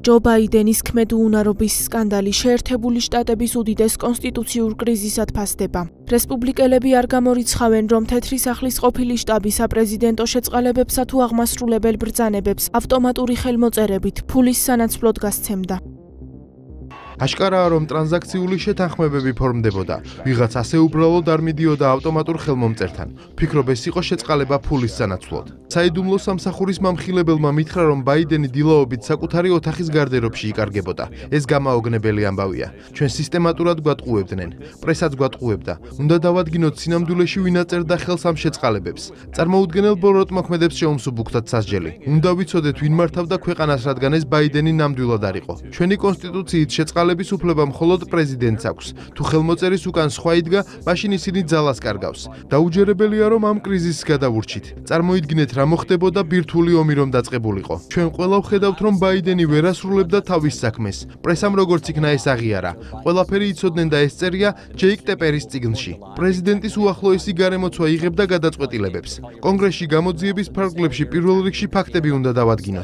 ჯო ბაიდენის ქმედუუნარობის სკანდალი შეერთებული შტატების უდიდეს კონსტიტუციურ კრიზისად ფასდება. რესპუბლიკელები არ გამორიცხავენ, რომ თეთრი სახლის ყოფილი შტაბი საპრეზიდენტო შეწყალებებსა თუ აღმასრულებელ ბრძანებებს ავტომატური ხელმოწერებით ფულის სანაცვლოდ გასცემდა. აშკარაა, რომ ტრანზაქციული შეთანხმებები ფორმდებოდა. ვიღაც ასე უბრალოდ არ მიდიოდა ავტომატურ ხელმომწერთან. ფიქრობ, ეს იყო შეწყალება ფულის სანაცვლოდ. საიდუმლო სამსახურის მამხილებელმა მითხრა, რომ ბაიდენი დილაობით საკუთარი ოთახის გარდერობში იკარგებოდა. ეს გამაოგნებელი ამბავია. ჩვენ სისტემატურად გვატყუებდნენ. პრესაც გვატყუებდა. უნდა დავადგინოთ სინამდვილეში ვინ აწერდა ხელს ამ შეწყალებებს. წარმოუდგენელ ბოროტმოქმედებს შეუმსუბუქდათ სასჯელი. უნდა ვიცოდეთ, ვინ მართავდა ქვეყანას, რადგან ეს ბაიდენი ნამდვილად არ იყო. ჩვენი კონსტიტუციით შეწყალების უფლება მხოლოდ პრეზიდენტს აქვს. თუ ხელმოწერის უკან სხვა იდგა, მაშინ ისინი ძალას კარგავს. დაუჯერებელია, რომ ამ კრიზისს გადავურჩით. წარმოიდგინეთ, რა მოხდებოდა ბირთვული ომი რომ დაწყებულიყო. ჩვენ ყველა ვხედავთ, რომ ბაიდენი ვერ ასრულებდა თავის საქმეს. პრესამ როგორც იქნა ეს აღიარა. ყველაფერი იცოდნენ და ეს წერია ჯეიკ ტეპერის წიგნში. პრეზიდენტის უახლოესი გარემოცვა იღებდა გადაწყვეტილებებს. კონგრესში გამოძიების ფარგლებში პირველ რიგში ფაქტები უნდა დავადგინოთ.